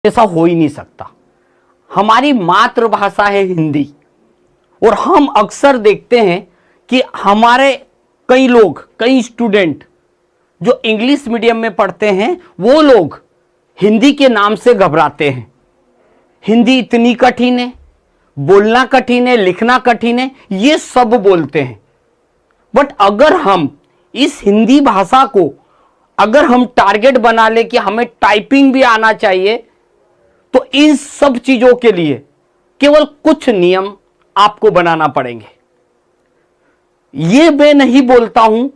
ऐसा हो ही नहीं सकता। हमारी मातृभाषा है हिंदी, और हम अक्सर देखते हैं कि हमारे कई लोग, कई स्टूडेंट जो इंग्लिश मीडियम में पढ़ते हैं, वो लोग हिंदी के नाम से घबराते हैं। हिंदी इतनी कठिन है, बोलना कठिन है, लिखना कठिन है, ये सब बोलते हैं। बट अगर हम इस हिंदी भाषा को अगर हम टारगेट बना ले कि हमें टाइपिंग भी आना चाहिए, तो इन सब चीजों के लिए केवल कुछ नियम आपको बनाना पड़ेंगे। यह मैं नहीं बोलता हूं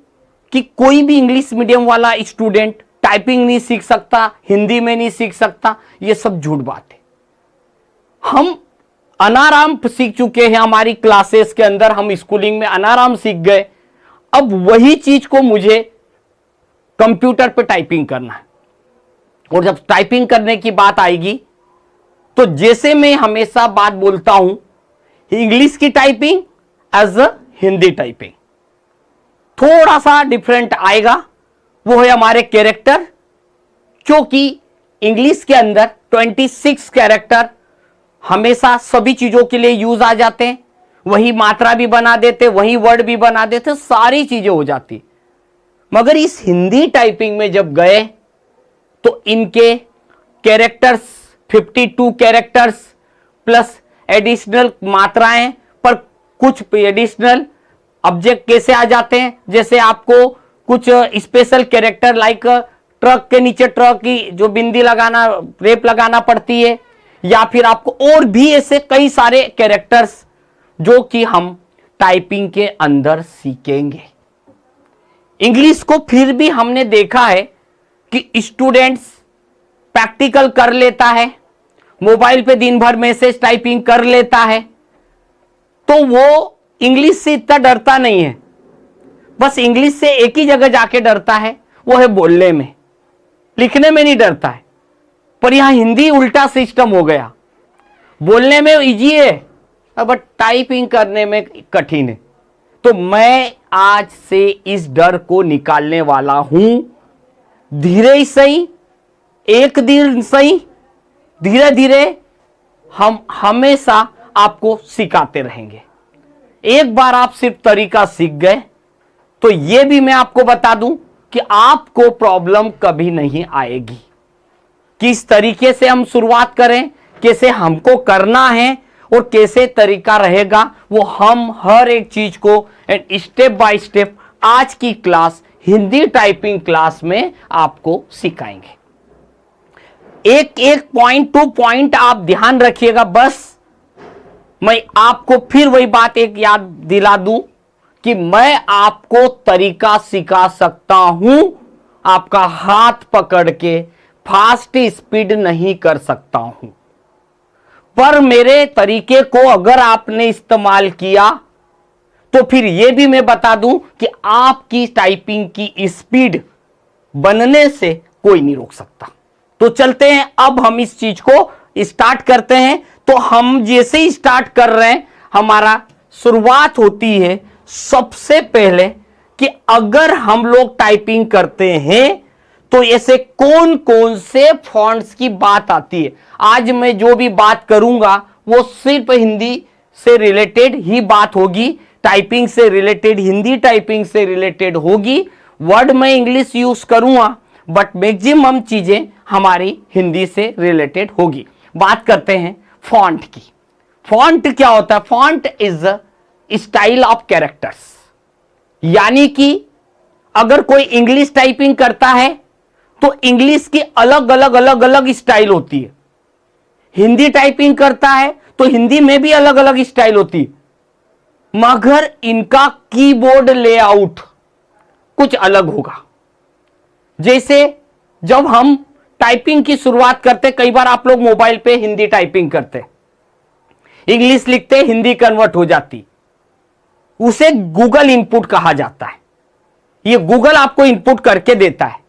कि कोई भी इंग्लिश मीडियम वाला स्टूडेंट टाइपिंग नहीं सीख सकता, हिंदी में नहीं सीख सकता, यह सब झूठ बात है। हम अनाराम सीख चुके हैं, हमारी क्लासेस के अंदर हम स्कूलिंग में अनाराम सीख गए। अब वही चीज को मुझे कंप्यूटर पे टाइपिंग करना है, और जब टाइपिंग करने की बात आएगी तो जैसे मैं हमेशा बात बोलता हूं, इंग्लिश की typing as a Hindi typing थोड़ा सा डिफरेंट आएगा। वो है हमारे कैरेक्टर, क्योंकि इंग्लिश के अंदर 26 कैरेक्टर हमेशा सभी चीजों के लिए यूज आ जाते हैं। वही मात्रा भी बना देते, वही वर्ड भी बना देते, सारी चीजें हो जाती। मगर इस हिंदी टाइपिंग में जब गए तो इनके कैरेक्टर्स 52 कैरेक्टर्स प्लस एडिशनल मात्राएं, पर कुछ एडिशनल ऑब्जेक्ट कैसे आ जाते हैं, जैसे आपको कुछ स्पेशल कैरेक्टर लाइक ट्रक के नीचे ट्रक की जो बिंदी लगाना, रेप लगाना पड़ती है, या फिर आपको और भी ऐसे कई सारे कैरेक्टर्स जो कि हम टाइपिंग के अंदर सीखेंगे। इंग्लिश को फिर भी हमने देखा है कि स्टूडेंट्स प्रैक्टिकल कर लेता है, मोबाइल पे दिन भर मैसेज टाइपिंग कर लेता है, तो वो इंग्लिश से इतना डरता नहीं है। बस इंग्लिश से एक ही जगह जाके डरता है, वो है बोलने में, लिखने में नहीं डरता है। पर यहां हिंदी उल्टा सिस्टम हो गया, बोलने में इजी है बट टाइपिंग करने में कठिन है। तो मैं आज से इस डर को निकालने वाला हूं, धीरे ही सही, एक दिन सही, धीरे धीरे हम हमेशा आपको सिखाते रहेंगे। एक बार आप सिर्फ तरीका सीख गए तो यह भी मैं आपको बता दूं कि आपको प्रॉब्लम कभी नहीं आएगी। किस तरीके से हम शुरुआत करें, कैसे हमको करना है और कैसे तरीका रहेगा, वो हम हर एक चीज को स्टेप बाय स्टेप आज की क्लास, हिंदी टाइपिंग क्लास में आपको सिखाएंगे। एक एक पॉइंट टू पॉइंट आप ध्यान रखिएगा। बस मैं आपको फिर वही बात एक याद दिला दूं कि मैं आपको तरीका सिखा सकता हूं, आपका हाथ पकड़ के फास्ट स्पीड नहीं कर सकता हूं। पर मेरे तरीके को अगर आपने इस्तेमाल किया तो फिर यह भी मैं बता दूं कि आपकी टाइपिंग की स्पीड बनने से कोई नहीं रोक सकता। तो चलते हैं, अब हम इस चीज को स्टार्ट करते हैं। तो हम जैसे ही स्टार्ट कर रहे हैं, हमारा शुरुआत होती है सबसे पहले कि अगर हम लोग टाइपिंग करते हैं तो ऐसे कौन कौन से फॉन्ट्स की बात आती है। आज मैं जो भी बात करूंगा वो सिर्फ हिंदी से रिलेटेड ही बात होगी, टाइपिंग से रिलेटेड, हिंदी टाइपिंग से रिलेटेड होगी। वर्ड में इंग्लिश यूज करूंगा बट मैक्सिमम चीजें हमारी हिंदी से रिलेटेड होगी। बात करते हैं फॉन्ट की। फॉन्ट क्या होता है? Font is a style of characters, यानी कि अगर कोई इंग्लिश टाइपिंग करता है तो इंग्लिश की अलग अलग अलग अलग स्टाइल होती है। हिंदी टाइपिंग करता है तो हिंदी में भी अलग अलग स्टाइल होती है, मगर इनका कीबोर्ड लेआउट कुछ अलग होगा। जैसे जब हम टाइपिंग की शुरुआत करते, कई बार आप लोग मोबाइल पे हिंदी टाइपिंग करते, इंग्लिश लिखते, हिंदी कन्वर्ट हो जाती, उसे गूगल इनपुट कहा जाता है। ये गूगल आपको इनपुट करके देता है।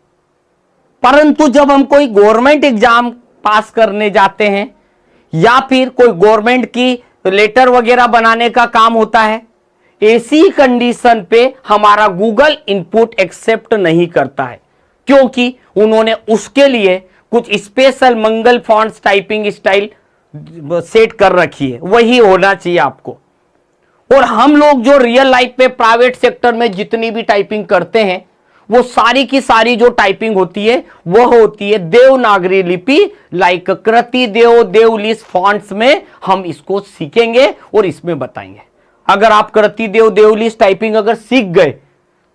परंतु जब हम कोई गवर्नमेंट एग्जाम पास करने जाते हैं या फिर कोई गवर्नमेंट की लेटर वगैरह बनाने का काम होता है, ऐसी कंडीशन पे हमारा गूगल इनपुट एक्सेप्ट नहीं करता है, क्योंकि उन्होंने उसके लिए कुछ स्पेशल मंगल फॉन्ट्स टाइपिंग स्टाइल सेट कर रखी है, वही होना चाहिए आपको। और हम लोग जो रियल लाइफ में प्राइवेट सेक्टर में जितनी भी टाइपिंग करते हैं, वो सारी की सारी जो टाइपिंग होती है वह होती है देवनागरी लिपि, लाइक कृति देव देवलिस फॉन्ट्स में हम इसको सीखेंगे और इसमें बताएंगे। अगर आप कृति देव देवलिस टाइपिंग अगर सीख गए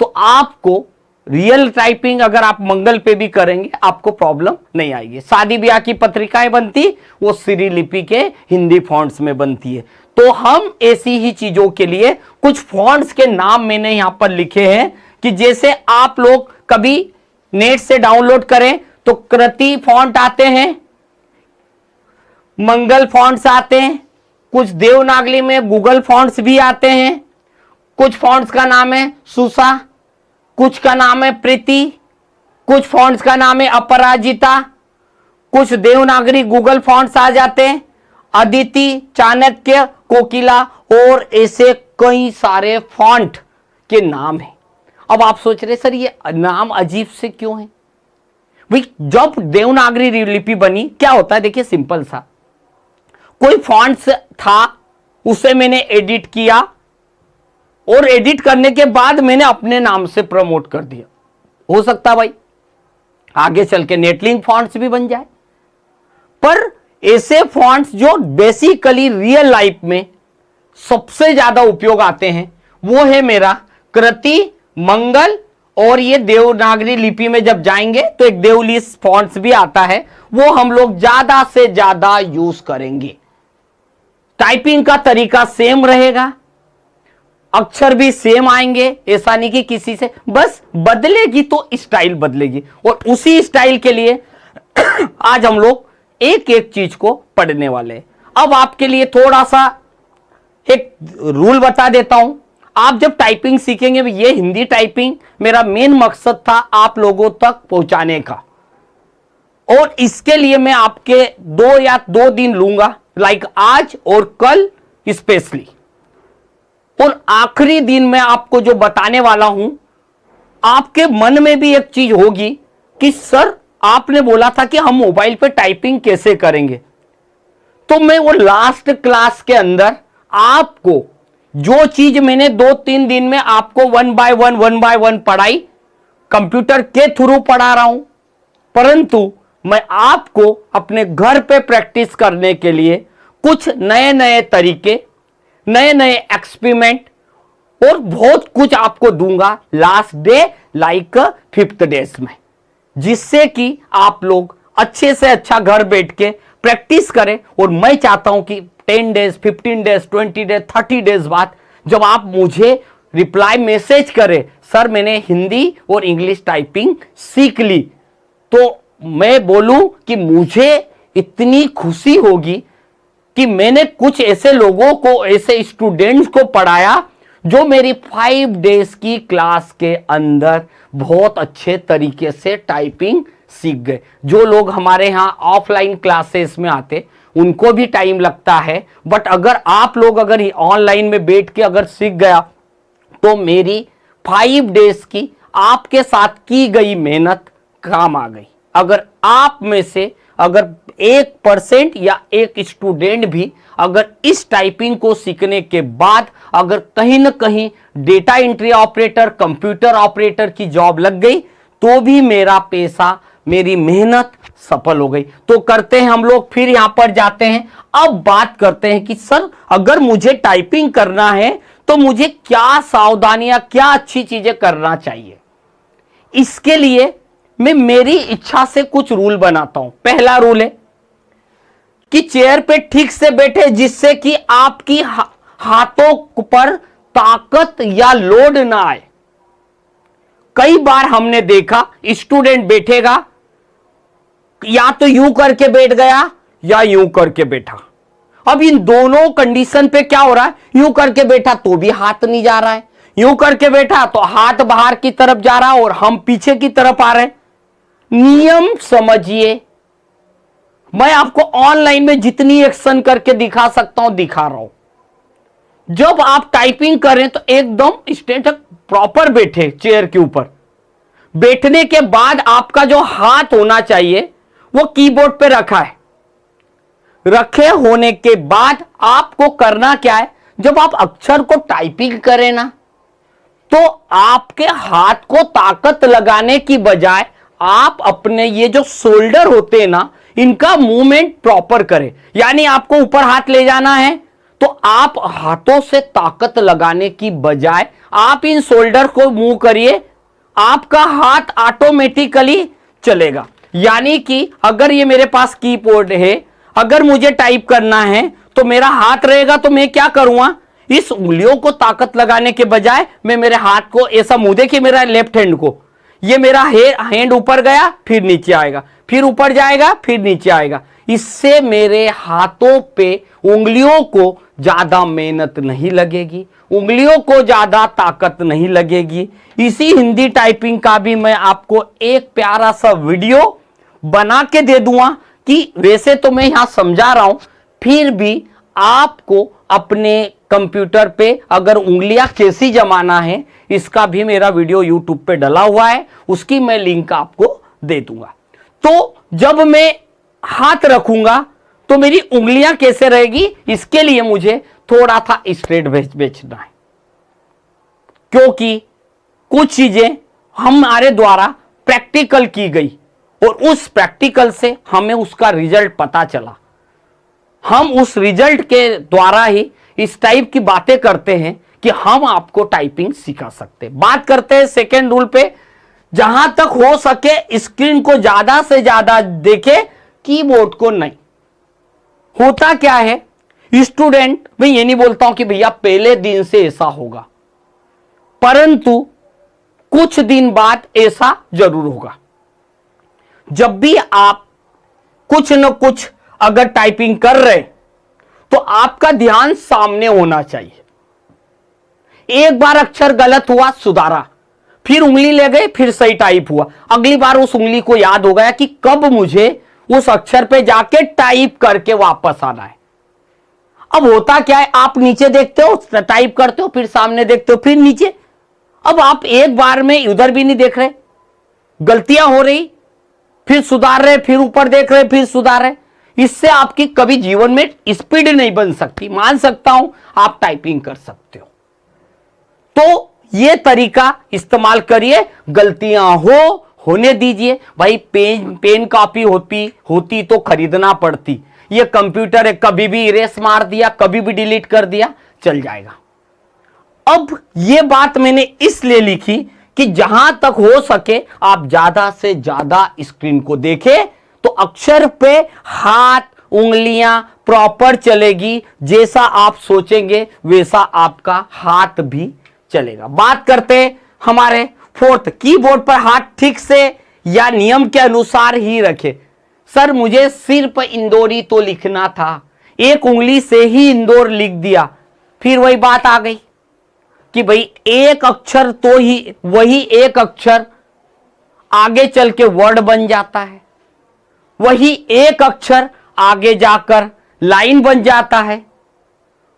तो आपको रियल टाइपिंग अगर आप मंगल पे भी करेंगे आपको प्रॉब्लम नहीं आएगी। शादी ब्याह की पत्रिकाएं बनती वो श्री लिपि के हिंदी फॉन्ट्स में बनती है। तो हम ऐसी ही चीजों के लिए कुछ फॉन्ट्स के नाम मैंने यहां पर लिखे हैं कि जैसे आप लोग कभी नेट से डाउनलोड करें तो कृति फॉन्ट आते हैं, मंगल फॉन्ट्स आते हैं, कुछ देवनागरी में गूगल फॉन्ट्स भी आते हैं, कुछ फॉन्ट्स का नाम है सुसा, कुछ का नाम है प्रीति, कुछ फॉन्ट्स का नाम है अपराजिता, कुछ देवनागरी गूगल फॉन्ट्स आ जाते हैं, अदिति, चाणक्य, कोकिला और ऐसे कई सारे फॉन्ट के नाम हैं। अब आप सोच रहे सर ये नाम अजीब से क्यों है भाई? जब देवनागरी लिपि बनी क्या होता है, देखिए सिंपल सा, कोई फॉन्ट्स था उसे मैंने एडिट किया और एडिट करने के बाद मैंने अपने नाम से प्रमोट कर दिया। हो सकता भाई आगे चल के नेटलिंक फॉन्ट्स भी बन जाए, पर ऐसे फॉन्ट्स जो बेसिकली रियल लाइफ में सबसे ज्यादा उपयोग आते हैं वो है मेरा कृति, मंगल और ये देवनागरी लिपि में जब जाएंगे तो एक देवलिस फॉन्ट्स भी आता है, वो हम लोग ज्यादा से ज्यादा यूज करेंगे। टाइपिंग का तरीका सेम रहेगा, अक्षर भी सेम आएंगे, ऐसा नहीं कि किसी से, बस बदलेगी तो स्टाइल बदलेगी। और उसी स्टाइल के लिए आज हम लोग एक एक चीज को पढ़ने वाले हैं। अब आपके लिए थोड़ा सा एक रूल बता देता हूं। आप जब टाइपिंग सीखेंगे, ये हिंदी टाइपिंग मेरा मेन मकसद था आप लोगों तक पहुंचाने का, और इसके लिए मैं आपके 2 दिन लूंगा, लाइक आज और कल स्पेशली। और आखिरी दिन मैं आपको जो बताने वाला हूं, आपके मन में भी एक चीज होगी कि सर आपने बोला था कि हम मोबाइल पे टाइपिंग कैसे करेंगे, तो मैं वो लास्ट क्लास के अंदर आपको जो चीज मैंने 2-3 दिन में आपको 1 बाय 1 पढ़ाई, कंप्यूटर के थ्रू पढ़ा रहा हूं, परंतु मैं आपको अपने घर पे प्रैक्टिस करने के लिए कुछ नए नए तरीके, नए नए एक्सपेरिमेंट और बहुत कुछ आपको दूंगा last day, like 5th days में, जिससे कि आप लोग अच्छे से अच्छा घर बैठ के प्रैक्टिस करें। और मैं चाहता हूं कि 10 डेज, 15 डेज, 20 डेज, 30 डेज बाद जब आप मुझे रिप्लाई मैसेज करें, सर मैंने हिंदी और इंग्लिश टाइपिंग सीख ली, तो मैं बोलूं कि मुझे इतनी खुशी होगी कि मैंने कुछ ऐसे लोगों को, ऐसे स्टूडेंट्स को पढ़ाया जो मेरी 5 डेज की क्लास के अंदर बहुत अच्छे तरीके से टाइपिंग सीख गए। जो लोग हमारे यहाँ ऑफलाइन क्लासेस में आते उनको भी टाइम लगता है, बट अगर आप लोग अगर ऑनलाइन में बैठ के अगर सीख गया तो मेरी 5 डेज की आपके साथ की गई मेहनत काम आ गई। अगर आप में से अगर 1% या एक स्टूडेंट भी अगर इस टाइपिंग को सीखने के बाद अगर कहीं ना कहीं data entry operator, computer operator की जॉब लग गई, तो भी मेरा पैसा, मेरी मेहनत सफल हो गई। तो करते हैं हम लोग, फिर यहां पर जाते हैं। अब बात करते हैं कि सर अगर मुझे टाइपिंग करना है तो मुझे क्या सावधानियां, क्या अच्छी चीजें करना चाहिए। इसके लिए मैं मेरी इच्छा से कुछ रूल बनाता हूं। पहला रूल है कि चेयर पे ठीक से बैठे, जिससे कि आपकी हाथों पर ताकत या लोड ना आए। कई बार हमने देखा स्टूडेंट बैठेगा, या तो यूं करके बैठ गया या यूं करके बैठा। अब इन दोनों कंडीशन पे क्या हो रहा है, यूं करके बैठा तो भी हाथ नहीं जा रहा है, यूं करके बैठा तो हाथ बाहर की तरफ जा रहा है और हम पीछे की तरफ आ रहे हैं। नियम समझिए, मैं आपको ऑनलाइन में जितनी एक्शन करके दिखा सकता हूं दिखा रहा हूं। जब आप टाइपिंग करें तो एकदम स्ट्रेट प्रॉपर बैठे चेयर के ऊपर। बैठने के बाद आपका जो हाथ होना चाहिए वो कीबोर्ड पे रखा है। रखे होने के बाद आपको करना क्या है, जब आप अक्षर को टाइपिंग करें ना, तो आपके हाथ को ताकत लगाने की बजाय आप अपने ये जो शोल्डर होते हैं ना, इनका मूवमेंट प्रॉपर करें। यानी आपको ऊपर हाथ ले जाना है तो आप हाथों से ताकत लगाने की बजाय आप इन शोल्डर को मूव करिए, आपका हाथ ऑटोमेटिकली चलेगा। यानी कि अगर ये मेरे पास कीबोर्ड है, अगर मुझे टाइप करना है तो मेरा हाथ रहेगा, तो मैं क्या करूंगा, इस उंगलियों को ताकत लगाने के बजाय मैं मेरे हाथ को ऐसा मुंह, देखिए मेरा लेफ्ट हैंड को, ये मेरा हैंड ऊपर गया फिर नीचे आएगा, फिर ऊपर जाएगा फिर नीचे आएगा। इससे मेरे हाथों पे उंगलियों को ज्यादा मेहनत नहीं लगेगी, उंगलियों को ज्यादा ताकत नहीं लगेगी। इसी हिंदी टाइपिंग का भी मैं आपको एक प्यारा सा वीडियो बना के दे दूंगा कि वैसे तो मैं यहां समझा रहा हूं, फिर भी आपको अपने कंप्यूटर पे अगर उंगलियां कैसी जमाना है, इसका भी मेरा वीडियो यूट्यूब पे डला हुआ है, उसकी मैं लिंक आपको दे दूंगा। तो जब मैं हाथ रखूंगा तो मेरी उंगलियां कैसे रहेगी, इसके लिए मुझे थोड़ा सा स्ट्रेट बेचना है, क्योंकि कुछ चीजें हमारे द्वारा प्रैक्टिकल की गई और उस प्रैक्टिकल से हमें उसका रिजल्ट पता चला। हम उस रिजल्ट के द्वारा ही इस टाइप की बातें करते हैं कि हम आपको टाइपिंग सिखा सकते हैं। बात करते हैं सेकेंड रूल पे, जहां तक हो सके स्क्रीन को ज्यादा से ज्यादा देखे, कीबोर्ड को नहीं। होता क्या है स्टूडेंट, मैं ये नहीं बोलता हूं कि भैया पहले दिन से ऐसा होगा, परंतु कुछ दिन बाद ऐसा जरूर होगा। जब भी आप कुछ न कुछ अगर टाइपिंग कर रहे तो आपका ध्यान सामने होना चाहिए। एक बार अक्षर गलत हुआ, सुधारा, फिर उंगली ले गए, फिर सही टाइप हुआ, अगली बार उस उंगली को याद हो गया कि कब मुझे उस अक्षर पे जाके टाइप करके वापस आना है। अब होता क्या है, आप नीचे देखते हो, टाइप करते हो, फिर सामने देखते हो, फिर नीचे। अब आप एक बार में उधर भी नहीं देख रहे, गलतियां हो रही, फिर सुधार रहे, फिर ऊपर देख रहे, फिर सुधार रहे। इससे आपकी कभी जीवन में स्पीड नहीं बन सकती। मान सकता हूं आप टाइपिंग कर सकते हो, तो यह तरीका इस्तेमाल करिए। गलतियां होने दीजिए भाई। पेन कॉपी होती तो खरीदना पड़ती, ये कंप्यूटर है, कभी भी इरेज मार दिया, कभी भी डिलीट कर दिया, चल जाएगा। अब ये बात मैंने इसलिए लिखी कि जहां तक हो सके आप ज्यादा से ज्यादा स्क्रीन को देखें, तो अक्षर पे हाथ उंगलियां प्रॉपर चलेगी। जैसा आप सोचेंगे वैसा आपका हाथ भी चलेगा। बात करते हमारे फोर्थ, कीबोर्ड पर हाथ ठीक से या नियम के अनुसार ही रखे। सर मुझे सिर्फ इंदौरी तो लिखना था, एक उंगली से ही इंदौर लिख दिया। फिर वही बात आ गई कि भाई एक अक्षर तो ही, वही एक अक्षर आगे चल के वर्ड बन जाता है, वही एक अक्षर आगे जाकर लाइन बन जाता है,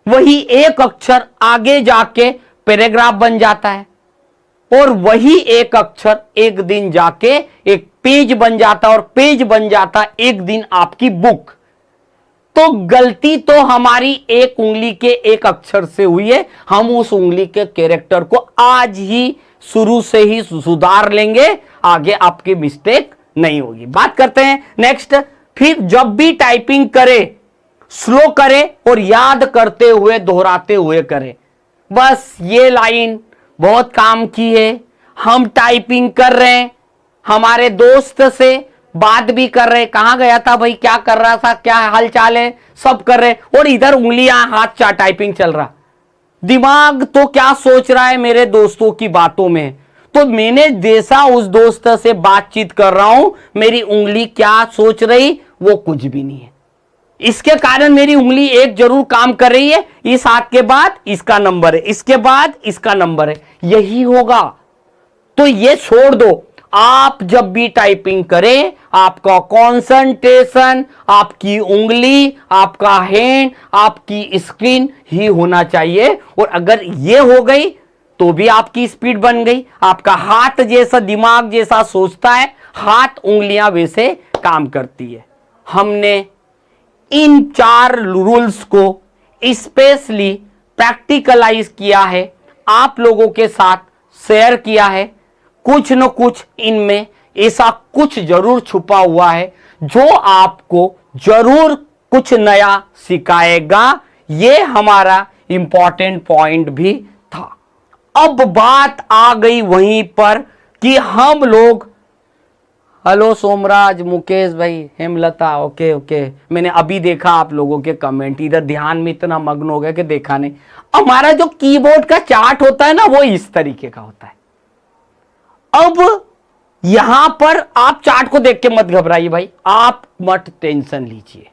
वही एक अक्षर आगे जाके पैराग्राफ बन जाता है, और वही एक अक्षर एक दिन जाके एक पेज बन जाता है, और पेज बन जाता एक दिन आपकी बुक। तो गलती तो हमारी एक उंगली के एक अक्षर से हुई है, हम उस उंगली के कैरेक्टर को आज ही शुरू से ही सुधार लेंगे, आगे आपकी मिस्टेक नहीं होगी। बात करते हैं नेक्स्ट। फिर जब भी टाइपिंग करे स्लो करे और याद करते हुए दोहराते हुए करे। बस ये लाइन बहुत काम की है। हम टाइपिंग कर रहे हैं, हमारे दोस्त से बात भी कर रहे, कहां गया था भाई, क्या कर रहा था, क्या हाल चाल है, सब कर रहे, और इधर उंगलियां हाथ चा टाइपिंग चल रहा। दिमाग तो क्या सोच रहा है मेरे दोस्तों की बातों में, तो मैंने जैसा उस दोस्त से बातचीत कर रहा हूं, मेरी उंगली क्या सोच रही वो कुछ भी नहीं है। इसके कारण मेरी उंगली एक जरूर काम कर रही है, इस हाथ के बाद इसका नंबर है, इसके बाद इसका नंबर है, यही होगा। तो ये छोड़ दो। आप जब भी टाइपिंग करें, आपका कंसंट्रेशन आपकी उंगली, आपका हैंड, आपकी स्क्रीन ही होना चाहिए। और अगर ये हो गई तो भी आपकी स्पीड बन गई। आपका हाथ जैसा, दिमाग जैसा सोचता है, हाथ उंगलियां वैसे काम करती है। हमने इन 4 रूल्स को स्पेशली प्रैक्टिकलाइज किया है, आप लोगों के साथ शेयर किया है। कुछ न कुछ इनमें ऐसा कुछ जरूर छुपा हुआ है जो आपको जरूर कुछ नया सिखाएगा। ये हमारा इंपॉर्टेंट पॉइंट भी था। अब बात आ गई वहीं पर कि हम लोग, हेलो सोमराज, मुकेश भाई, हेमलता, ओके ओके, मैंने अभी देखा आप लोगों के कमेंट, इधर ध्यान में इतना मग्न हो गया कि देखा नहीं। हमारा जो कीबोर्ड का चार्ट होता है ना, वो इस तरीके का होता है। अब यहां पर आप चार्ट को देख के मत घबराइए भाई, आप मत टेंशन लीजिए,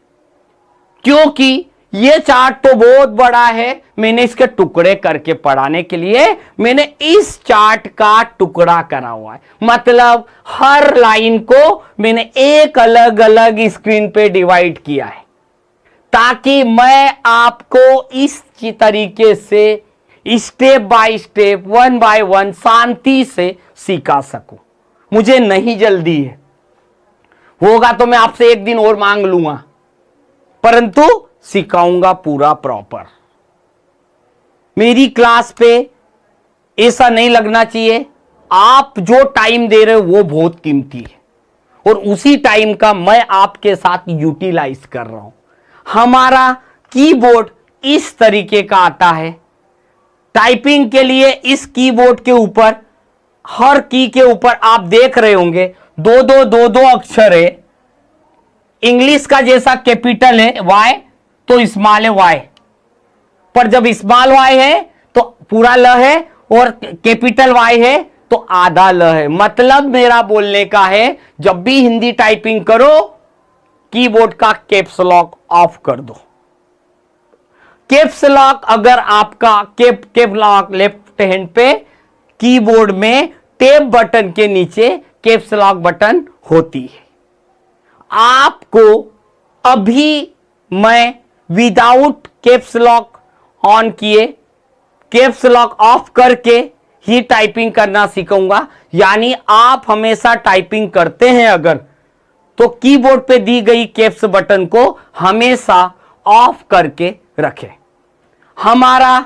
क्योंकि ये चार्ट तो बहुत बड़ा है। मैंने इसके टुकड़े करके पढ़ाने के लिए मैंने इस चार्ट का टुकड़ा करा हुआ है। मतलब हर लाइन को मैंने एक अलग अलग स्क्रीन पे डिवाइड किया है, ताकि मैं आपको इस तरीके से स्टेप बाय स्टेप, 1 बाय 1 शांति से सिखा सकूं। मुझे नहीं जल्दी है, होगा तो मैं आपसे एक दिन और मांग लूंगा, परंतु सिखाऊंगा पूरा प्रॉपर। मेरी क्लास पे ऐसा नहीं लगना चाहिए, आप जो टाइम दे रहे हो वो बहुत कीमती है और उसी टाइम का मैं आपके साथ यूटिलाइज कर रहा हूं। हमारा कीबोर्ड इस तरीके का आता है। टाइपिंग के लिए इस कीबोर्ड के ऊपर, हर की के ऊपर आप देख रहे होंगे दो अक्षर है। इंग्लिश का जैसा कैपिटल है वाई, तो स्मॉल है वाई, पर जब स्मॉल वाई है तो पूरा ल है और कैपिटल वाई है तो आधा ल है। मतलब मेरा बोलने का है, जब भी हिंदी टाइपिंग करो कीबोर्ड का कैप्स लॉक ऑफ कर दो। कैप्स लॉक अगर आपका कैप लॉक लेफ्ट हैंड पे, कीबोर्ड में टैब बटन के नीचे कैप्स लॉक बटन होती है। आपको अभी मैं विदाउट कैप्स लॉक ऑन किए, कैप्स लॉक ऑफ करके ही टाइपिंग करना सिखाऊंगा। यानी आप हमेशा टाइपिंग करते हैं अगर, तो कीबोर्ड पे दी गई कैप्स बटन को हमेशा ऑफ करके रखें। हमारा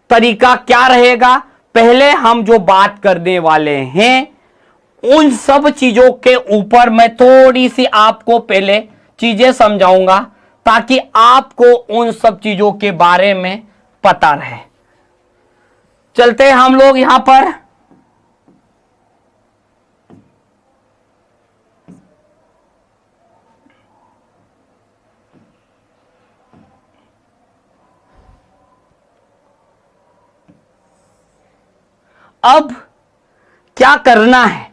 तरीका क्या रहेगा, पहले हम जो बात करने वाले हैं उन सब चीजों के ऊपर मैं थोड़ी सी आपको पहले चीजें समझाऊंगा, ताकि आपको उन सब चीजों के बारे में पता रहे। चलते हैं हम लोग यहां पर। अब क्या करना है,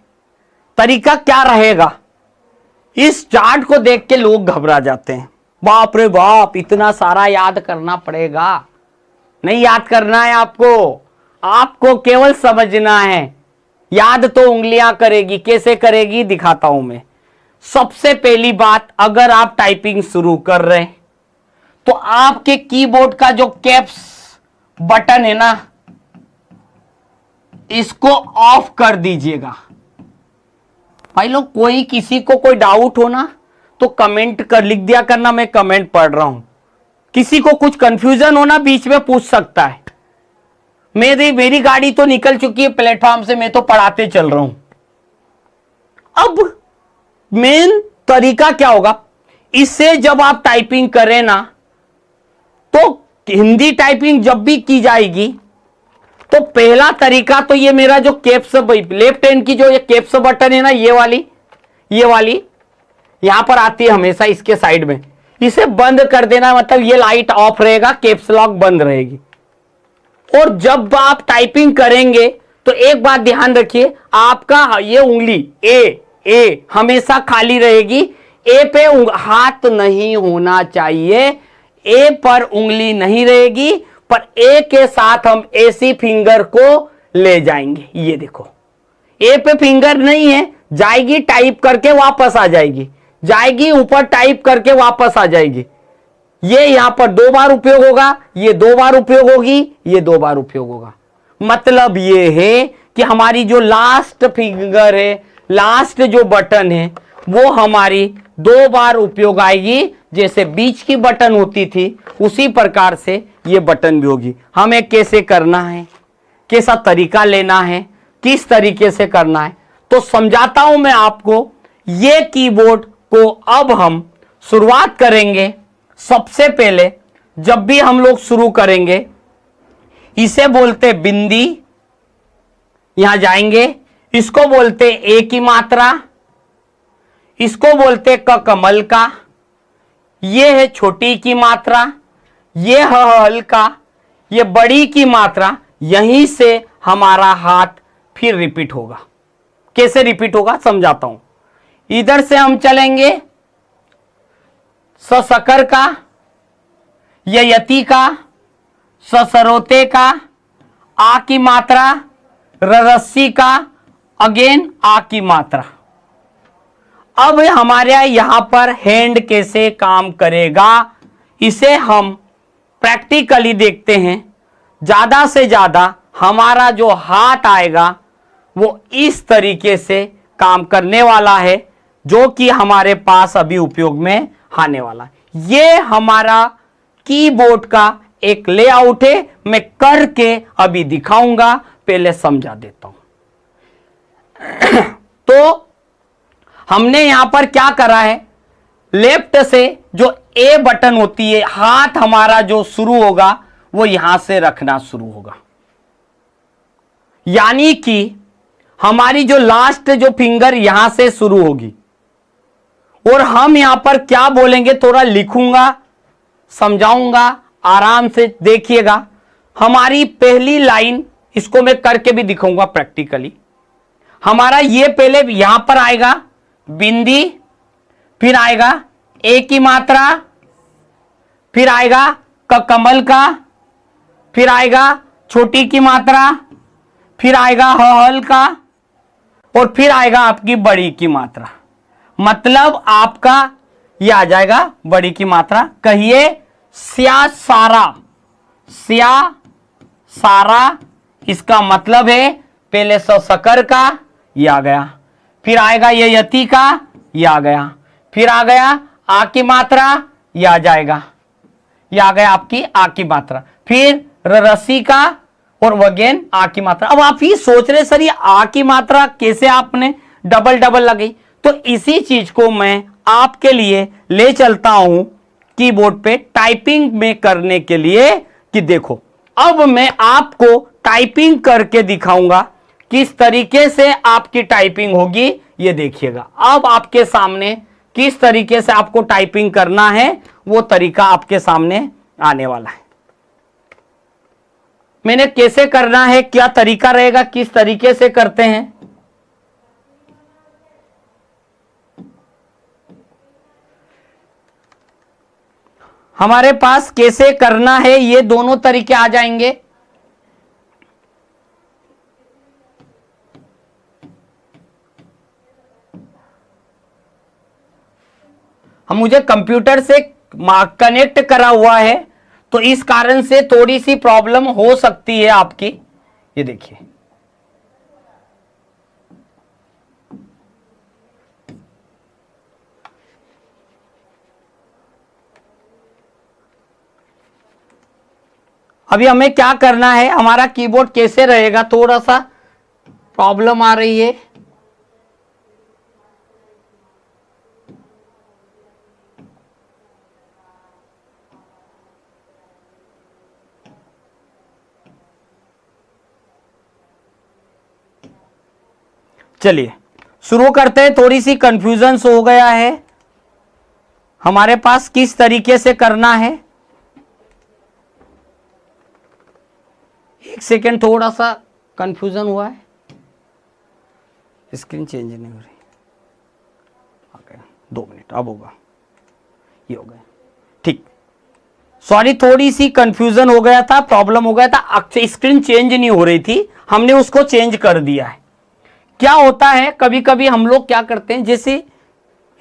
तरीका क्या रहेगा। इस चार्ट को देख के लोग घबरा जाते हैं, बाप रे बाप इतना सारा याद करना पड़ेगा। नहीं याद करना है आपको केवल समझना है। याद तो उंगलियां करेगी, कैसे करेगी दिखाता हूं मैं। सबसे पहली बात, अगर आप टाइपिंग शुरू कर रहे हैं तो आपके कीबोर्ड का जो कैप्स बटन है ना, इसको ऑफ कर दीजिएगा। भाई लोग, कोई किसी को कोई डाउट हो ना तो कमेंट कर लिख दिया करना, मैं कमेंट पढ़ रहा हूं। किसी को कुछ कंफ्यूजन हो ना बीच में पूछ सकता है। मेरी गाड़ी तो निकल चुकी है प्लेटफॉर्म से, मैं तो पढ़ाते चल रहा हूं। अब मेन तरीका क्या होगा, इससे जब आप टाइपिंग करें ना, तो हिंदी टाइपिंग जब भी की जाएगी तो पहला तरीका तो ये मेरा जो कैप्स लेफ्ट हैंड की जो ये कैप्स बटन है ना, ये वाली यहां पर आती है हमेशा इसके साइड में, इसे बंद कर देना। मतलब ये लाइट ऑफ रहेगा, कैप्स लॉक बंद रहेगी। और जब आप टाइपिंग करेंगे तो एक बात ध्यान रखिए, आपका ये उंगली ए हमेशा खाली रहेगी। ए पे हाथ नहीं होना चाहिए, ए पर उंगली नहीं रहेगी, पर ए के साथ हम ऐसी फिंगर को ले जाएंगे। ये देखो, ए पे फिंगर नहीं है, जाएगी टाइप करके वापस आ जाएगी, जाएगी ऊपर टाइप करके वापस आ जाएगी। ये यहां पर 2 बार उपयोग होगा, ये 2 बार उपयोग होगी, ये 2 बार उपयोग होगा। मतलब ये है कि हमारी जो लास्ट फिंगर है, लास्ट जो बटन है, वो हमारी 2 बार उपयोग आएगी। जैसे बीच की बटन होती थी उसी प्रकार से ये बटन भी होगी। हमें कैसे करना है, कैसा तरीका लेना है, किस तरीके से करना है, तो समझाता हूं मैं आपको। ये कीबोर्ड को अब हम शुरुआत करेंगे। सबसे पहले जब भी हम लोग शुरू करेंगे, इसे बोलते बिंदी, यहां जाएंगे, इसको बोलते ए की मात्रा, इसको बोलते क कमल का, ये है छोटी की मात्रा, ये है हल्का, ये बड़ी की मात्रा। यहीं से हमारा हाथ फिर रिपीट होगा। कैसे रिपीट होगा समझाता हूं। इधर से हम चलेंगे सकर का, यति का, सरोते का, आ की मात्रा, रस्सी का, अगेन आ की मात्रा। अब हमारे यहां पर हैंड कैसे काम करेगा, इसे हम प्रैक्टिकली देखते हैं। ज्यादा से ज्यादा हमारा जो हाथ आएगा वो इस तरीके से काम करने वाला है, जो कि हमारे पास अभी उपयोग में आने वाला है। ये हमारा कीबोर्ड का एक लेआउट है। मैं करके अभी दिखाऊंगा, पहले समझा देता हूं। तो हमने यहां पर क्या करा है, लेफ्ट से जो ए बटन होती है, हाथ हमारा जो शुरू होगा वो यहां से रखना शुरू होगा। यानी कि हमारी जो लास्ट जो फिंगर यहां से शुरू होगी, और हम यहां पर क्या बोलेंगे, थोड़ा लिखूंगा, समझाऊंगा, आराम से देखिएगा। हमारी पहली लाइन, इसको मैं करके भी दिखाऊंगा प्रैक्टिकली। हमारा ये पहले यहां पर आएगा बिंदी, फिर आएगा ए की मात्रा, फिर आएगा क कमल का, फिर आएगा छोटी की मात्रा, फिर आएगा हल का, और फिर आएगा आपकी बड़ी की मात्रा। मतलब आपका ये आ जाएगा बड़ी की मात्रा। कहिए स्या सारा, स्या सारा, इसका मतलब है पहले सकर का, ये आ गया, फिर आएगा ये यति का, ये आ गया, फिर आ गया आ की मात्रा, ये आ जाएगा, ये आ गया आपकी आ की मात्रा, फिर रस्सी का, और अगेन आ की मात्रा। अब आप ये सोच रहे सर ये आ की मात्रा कैसे आपने डबल डबल लगाई, तो इसी चीज को मैं आपके लिए ले चलता हूं कीबोर्ड पे टाइपिंग में करने के लिए, कि देखो अब मैं आपको टाइपिंग करके दिखाऊंगा किस तरीके से आपकी टाइपिंग होगी। ये देखिएगा अब आपके सामने किस तरीके से आपको टाइपिंग करना है, वो तरीका आपके सामने आने वाला है। मैंने कैसे करना है, क्या तरीका रहेगा, किस तरीके से करते हैं। हमारे पास कैसे करना है ये दोनों तरीके आ जाएंगे। हम मुझे कंप्यूटर से कनेक्ट करा हुआ है, तो इस कारण से थोड़ी सी प्रॉब्लम हो सकती है आपकी। ये देखिए अभी हमें क्या करना है, हमारा कीबोर्ड कैसे रहेगा, थोड़ा सा प्रॉब्लम आ रही है। चलिए शुरू करते हैं। थोड़ी सी कंफ्यूजन हो गया है हमारे पास किस तरीके से करना है। एक सेकेंड, थोड़ा सा कंफ्यूजन हुआ है, स्क्रीन चेंज नहीं हो रही। ओके 2 मिनट, अब होगा, ये हो गया ठीक। सॉरी, थोड़ी सी कंफ्यूजन हो गया था, प्रॉब्लम हो गया था, स्क्रीन चेंज नहीं हो रही थी, हमने उसको चेंज कर दिया है। क्या होता है कभी कभी हम लोग क्या करते हैं, जैसे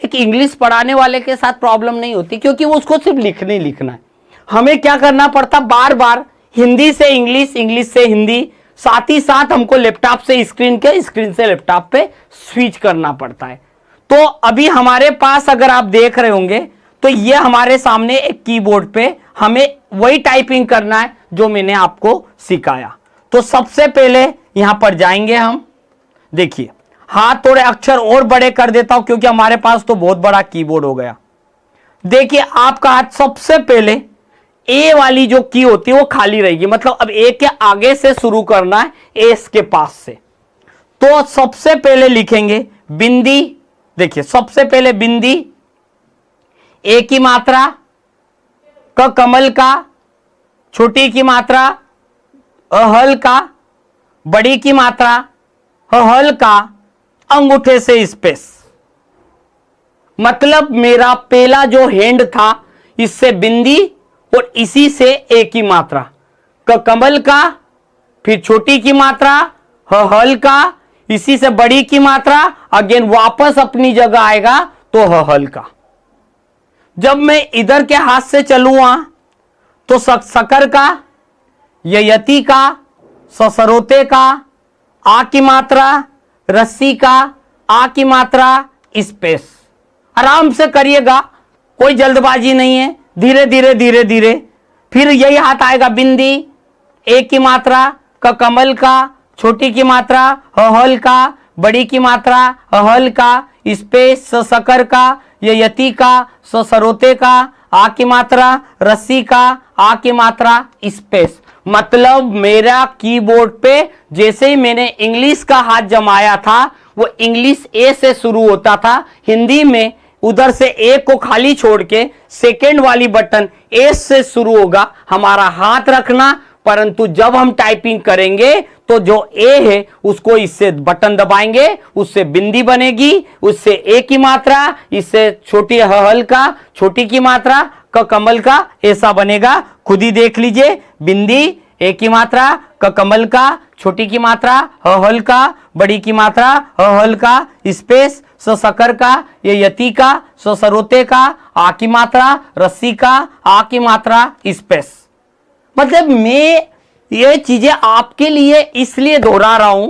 एक इंग्लिश पढ़ाने वाले के साथ प्रॉब्लम नहीं होती, क्योंकि वो उसको सिर्फ लिखना ही लिखना है। हमें क्या करना पड़ता, बार बार हिंदी से इंग्लिश, इंग्लिश से हिंदी, साथ ही साथ हमको लैपटॉप से स्क्रीन के, स्क्रीन से लैपटॉप पे स्विच करना पड़ता है। तो अभी हमारे पास अगर आप देख रहे होंगे तो ये हमारे सामने एक कीबोर्ड पे हमें वही टाइपिंग करना है जो मैंने आपको सिखाया। तो सबसे पहले यहां पर जाएंगे हम। देखिए हाथ थोड़े अक्षर और बड़े कर देता हूं क्योंकि हमारे पास तो बहुत बड़ा कीबोर्ड हो गया। देखिए आपका हाथ सबसे पहले ए वाली जो की होती है वो खाली रहेगी, मतलब अब ए के आगे से शुरू करना है, एस के पास से। तो सबसे पहले लिखेंगे बिंदी। देखिए सबसे पहले बिंदी, ए की मात्रा, क कमल का, छोटी की मात्रा, हल का, बड़ी की मात्रा, हल का, अंगूठे से स्पेस। मतलब मेरा पहला जो हैंड था इससे बिंदी और इसी से ए की मात्रा, क कमल का, फिर छोटी की मात्रा, हल का, इसी से बड़ी की मात्रा, अगेन वापस अपनी जगह आएगा तो हल का। जब मैं इधर के हाथ से चलूंगा तो सकर का, ययति का, ससरोते का, आ की मात्रा, रस्सी का, आ की मात्रा, स्पेस। आराम से करिएगा, कोई जल्दबाजी नहीं है, धीरे धीरे धीरे धीरे। फिर यही हाथ आएगा बिंदी, ए की मात्रा, क कमल का, छोटी की मात्रा, हल का, बड़ी की मात्रा, हल का, स्पेस, सकर का, यति का, सरोते का, आ की मात्रा, रस्सी का, आ की मात्रा, स्पेस। मतलब मेरा कीबोर्ड पे जैसे ही मैंने इंग्लिश का हाथ जमाया था वो इंग्लिश ए से शुरू होता था, हिंदी में उधर से ए को खाली छोड़ के सेकेंड वाली बटन एस से शुरू होगा हमारा हाथ रखना। परंतु जब हम टाइपिंग करेंगे तो जो ए है उसको इससे बटन दबाएंगे, उससे बिंदी बनेगी, उससे ए की मात्रा, इससे छोटी हल का, छोटी की मात्रा, क कमल का, ऐसा बनेगा। खुद ही देख लीजिए, बिंदी, ए की मात्रा, क कमल का, छोटी की मात्रा, हल का, बड़ी की मात्रा, हल का, स्पेस, सकर का, यति का, सरोते का, आ की मात्रा, रस्सी का, आ की मात्रा, स्पेस। मतलब मैं ये चीजें आपके लिए इसलिए दोहरा रहा हूं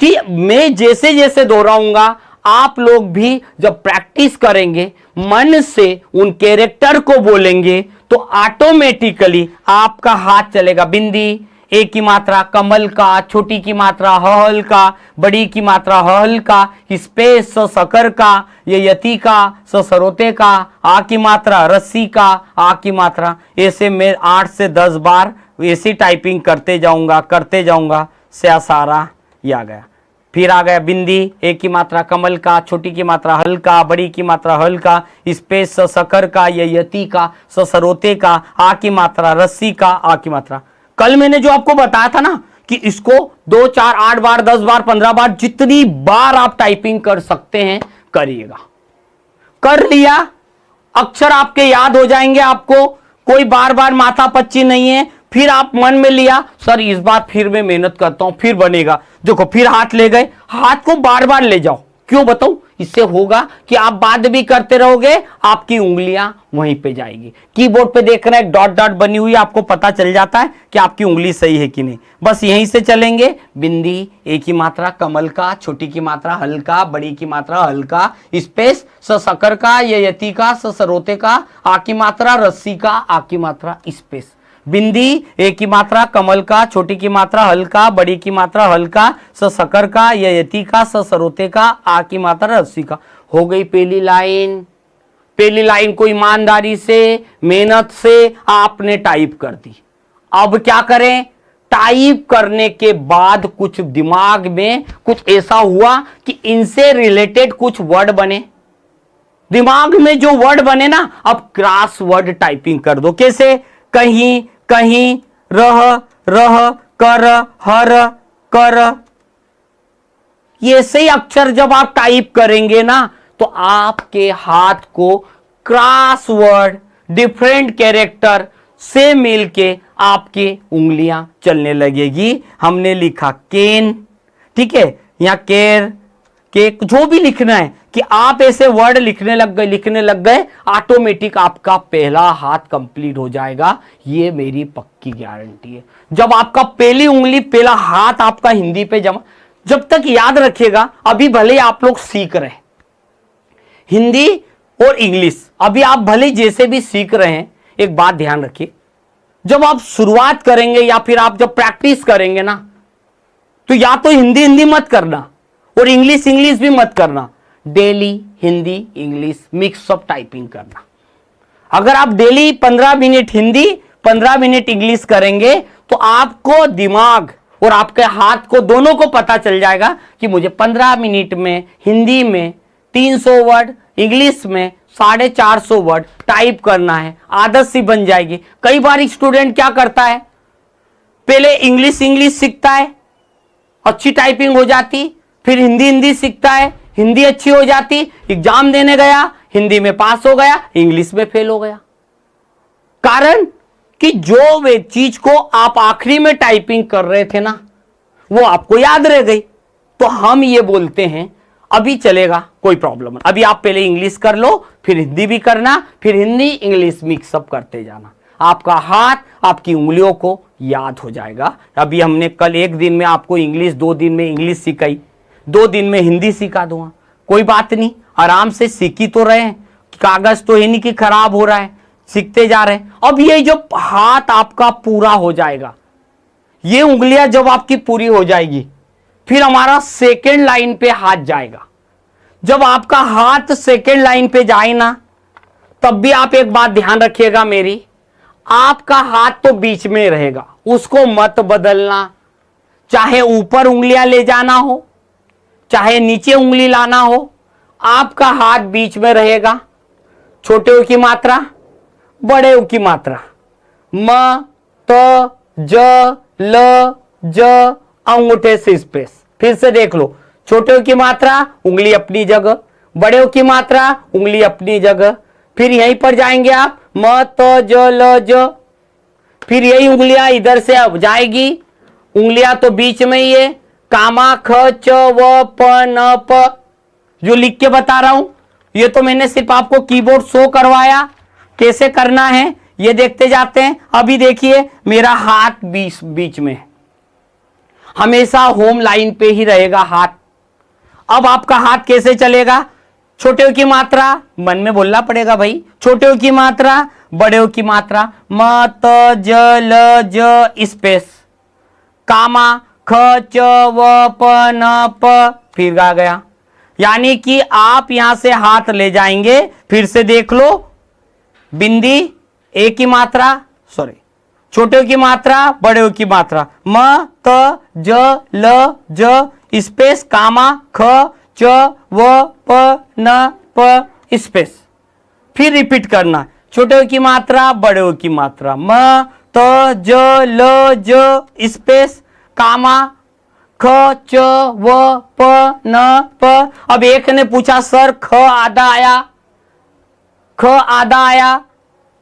कि मैं जैसे जैसे दोहराऊंगा आप लोग भी जब प्रैक्टिस करेंगे, मन से उन कैरेक्टर को बोलेंगे तो ऑटोमेटिकली आपका हाथ चलेगा। बिंदी, ए की मात्रा, कमल का, छोटी की मात्रा, हल का, बड़ी की मात्रा, हल का, स्पेस, सकर का, यति का, सरोते का, आ की मात्रा, रस्सी का, आ की मात्रा। ऐसे मैं 8 से 10 बार ऐसी टाइपिंग करते जाऊंगा से सारा ये आ गया। फिर आ गया बिंदी, ए की मात्रा, कमल का, छोटी की मात्रा, हल का, बड़ी की मात्रा, हल का, स्पेस, सकर का, यति का, सरोते का, आ की मात्रा, रस्सी का, आ की मात्रा। कल मैंने जो आपको बताया था ना कि इसको 2, 4, 8 बार, 10 बार, 15 बार, जितनी बार आप टाइपिंग कर सकते हैं करिएगा। कर लिया, अक्षर आपके याद हो जाएंगे, आपको कोई बार बार माथा पच्ची नहीं है। फिर आप मन में लिया सर इस बार फिर मैं मेहनत करता हूं, फिर बनेगा। देखो फिर हाथ ले गए, हाथ को बार बार ले जाओ। क्यों बताऊं? इससे होगा कि आप बात भी करते रहोगे, आपकी उंगलियां वहीं पे जाएगी। कीबोर्ड पे देख रहे हैं डॉट डॉट बनी हुई, आपको पता चल जाता है कि आपकी उंगली सही है कि नहीं। बस यहीं से चलेंगे। बिंदी, ए की मात्रा, कमल का, छोटी की मात्रा, हल का, बड़ी की मात्रा, हल का, स्पेस, सकर का, यति का, सरोते का, आ की मात्रा, रस्सी का, आ की मात्रा, स्पेस। बिंदी, ए की मात्रा, कमल का, छोटी की मात्रा, हल का, बड़ी की मात्रा, हल का, सकर का, यति का, सरोते का, आ की मात्रा, रस्सी का। हो गई पहली लाइन। पहली लाइन को ईमानदारी से, मेहनत से आपने टाइप कर दी। अब क्या करें? टाइप करने के बाद कुछ दिमाग में कुछ ऐसा हुआ कि इनसे रिलेटेड कुछ वर्ड बने। दिमाग में जो वर्ड बने ना, अब क्रॉस वर्ड टाइपिंग कर दो। कैसे? कहीं, कहीं, रह, कर, हर, कर। ये से अक्षर जब आप टाइप करेंगे ना तो आपके हाथ को क्रॉस वर्ड, डिफरेंट कैरेक्टर से मिलके आपकी उंगलियां चलने लगेगी। हमने लिखा केन, ठीक है, यहां केर, के, जो भी लिखना है कि आप ऐसे वर्ड लिखने लग गए, ऑटोमेटिक आपका पहला हाथ कंप्लीट हो जाएगा। ये मेरी पक्की गारंटी है। जब आपका पहली उंगली, पहला हाथ आपका हिंदी पे जमा, जब तक याद रखिएगा, अभी भले आप लोग सीख रहे, हिंदी और इंग्लिश। अभी आप भले जैसे भी सीख रहे हैं, एक बात ध्यान रखिए, जब आप शुरुआत करेंगे या फिर आप जब प्रैक्टिस करेंगे ना, तो या तो हिंदी हिंदी मत करना और इंग्लिश इंग्लिश भी मत करना, daily Hindi English mix up typing करना। अगर आप daily 15 minute Hindi 15 minute English करेंगे तो आपको दिमाग और आपके हाथ को दोनों को पता चल जाएगा कि मुझे 15 मिनट में हिंदी में 300 वर्ड, इंग्लिश में 450 वर्ड टाइप करना है। आदत सी बन जाएगी। कई बार स्टूडेंट क्या करता है, पहले इंग्लिश इंग्लिश सीखता है, अच्छी टाइपिंग हो जाती, फिर हिंदी हिंदी सीखता है, हिंदी अच्छी हो जाती, एग्जाम देने गया, हिंदी में पास हो गया, इंग्लिश में फेल हो गया। कारण कि जो वे चीज को आप आखिरी में टाइपिंग कर रहे थे ना, वो आपको याद रह गई। तो हम ये बोलते हैं अभी चलेगा, कोई प्रॉब्लम नहीं, अभी आप पहले इंग्लिश कर लो, फिर हिंदी भी करना, फिर हिंदी इंग्लिश मिक्सअप करते जाना। आपका हाथ आपकी उंगलियों को याद हो जाएगा। अभी हमने कल एक दिन में आपको इंग्लिश, 2 दिन में इंग्लिश सिखाई, 2 दिन में हिंदी सिखा दूंगा, कोई बात नहीं, आराम से सीखी तो रहे हैं। कागज तो है नहीं कि खराब हो रहा है, सीखते जा रहे हैं। अब ये जो हाथ आपका पूरा हो जाएगा, ये उंगलियां जब आपकी पूरी हो जाएगी, फिर हमारा सेकेंड लाइन पे हाथ जाएगा। जब आपका हाथ सेकेंड लाइन पे जाए ना, तब भी आप एक बात ध्यान रखिएगा मेरी, आपका हाथ तो बीच में रहेगा, उसको मत बदलना। चाहे ऊपर उंगलियां ले जाना हो, चाहे नीचे उंगली लाना हो, आपका हाथ बीच में रहेगा। छोटे ओ की मात्रा, बड़े ओ की मात्रा, म, त, ज, ल, ज, अंगूठे से स्पेस। फिर से देख लो, छोटे ओ की मात्रा उंगली अपनी जगह, बड़े ओ की मात्रा उंगली अपनी जगह। फिर यहीं पर जाएंगे आप, म, त, ज, ल, ज, फिर यही उंगलियां इधर से अब जाएगी, उंगलियां तो बीच में ही है, कामा, ख, च, व, प, न, प, जो लिख के बता रहा हूं, ये तो मैंने सिर्फ आपको कीबोर्ड शो करवाया, कैसे करना है ये देखते जाते हैं। अभी देखिए मेरा हाथ बीच में है, हमेशा होम लाइन पे ही रहेगा हाथ। अब आपका हाथ कैसे चलेगा, छोटे ओ की मात्रा मन में बोलना पड़ेगा भाई, छोटे ओ की मात्रा, बड़े ओ की मात्रा, म, त, ज, ल, ज, स्पेस, कामा, ख, च, व, प, न, प, फिर आ गया। यानी कि आप यहां से हाथ ले जाएंगे, फिर से देख लो, बिंदी ए की मात्रा, सॉरी छोटे ओ की मात्रा, बड़े ओ की मात्रा, म, त, ज, ल, ज, स्पेस, कामा, ख, च, व, प, न, प, स्पेस। फिर रिपीट करना, छोटे ओ की मात्रा, बड़े ओ की मात्रा, म, त, ज, ल, ज, स्पेस, कामा, ख, च, व, प, न, प। अब एक ने पूछा सर ख आधा आया, ख आधा आया,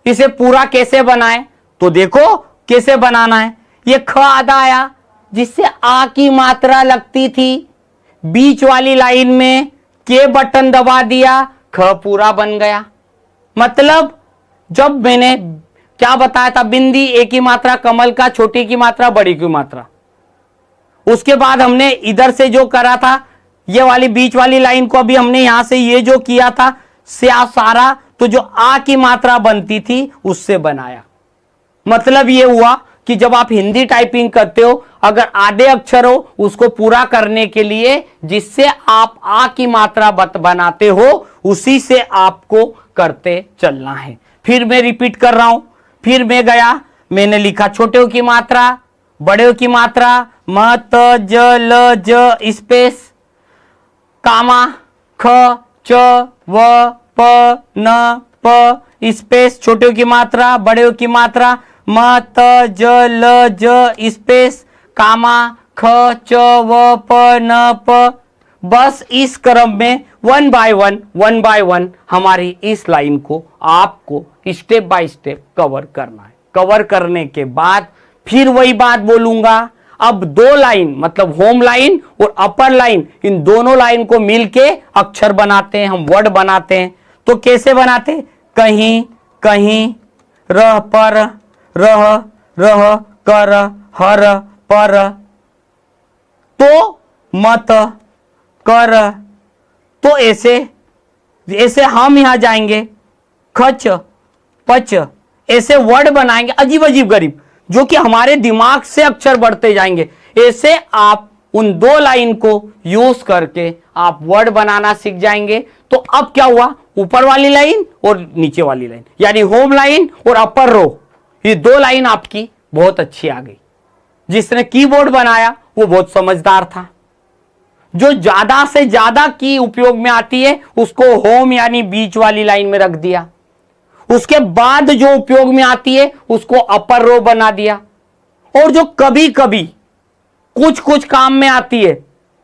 इसे पूरा कैसे बनाए? तो देखो कैसे बनाना है। ये ख आधा आया, जिससे आ की मात्रा लगती थी, बीच वाली लाइन में के बटन दबा दिया, ख पूरा बन गया। मतलब जब मैंने क्या बताया था, बिंदी ए की मात्रा, कमल का छोटी की मात्रा, बड़ी की मात्रा, उसके बाद हमने इधर से जो करा था, ये वाली बीच वाली लाइन को अभी हमने यहां से ये जो किया था सारा, तो जो आ की मात्रा बनती थी उससे बनाया। मतलब ये हुआ कि जब आप हिंदी टाइपिंग करते हो, अगर आधे अक्षर हो उसको पूरा करने के लिए जिससे आप आ की मात्रा बनाते हो, उसी से आपको करते चलना है। फिर मैं रिपीट कर रहा हूं, फिर मैं गया, मैंने लिखा छोटे ओ की मात्रा, बड़े ओ की मात्रा, म, त, ज, ल, ज, स्पेस, कामा, ख, च, व, प, न, प, स्पेस, छोटे ओ की मात्रा, बड़े ओ की मात्रा, म, त, ज, ल, ज, स्पेस, कामा, ख, च, व, प, न, प। बस इस क्रम में वन बाय वन हमारी इस लाइन को आपको स्टेप बाय स्टेप कवर करना है। कवर करने के बाद फिर वही बात बोलूंगा, अब 2 लाइन मतलब होम लाइन और अपर लाइन, इन दोनों लाइन को मिलके अक्षर बनाते हैं, हम वर्ड बनाते हैं। तो कैसे बनाते? कहीं कहीं, रह पर, रह रह कर, हर पर, तो मत कर, तो ऐसे ऐसे हम यहां जाएंगे, खच पच, ऐसे वर्ड बनाएंगे अजीब अजीब गरीब, जो कि हमारे दिमाग से अक्षर बढ़ते जाएंगे। ऐसे आप उन दो लाइन को यूज करके आप वर्ड बनाना सीख जाएंगे। तो अब क्या हुआ, ऊपर वाली लाइन और नीचे वाली लाइन, यानी होम लाइन और अपर रो, ये दो लाइन आपकी बहुत अच्छी आ गई। जिसने कीबोर्ड बनाया वो बहुत समझदार था। जो ज्यादा से ज्यादा की उपयोग में आती है उसको होम यानी बीच वाली लाइन में रख दिया, उसके बाद जो उपयोग में आती है उसको अपर रो बना दिया, और जो कभी कभी कुछ कुछ काम में आती है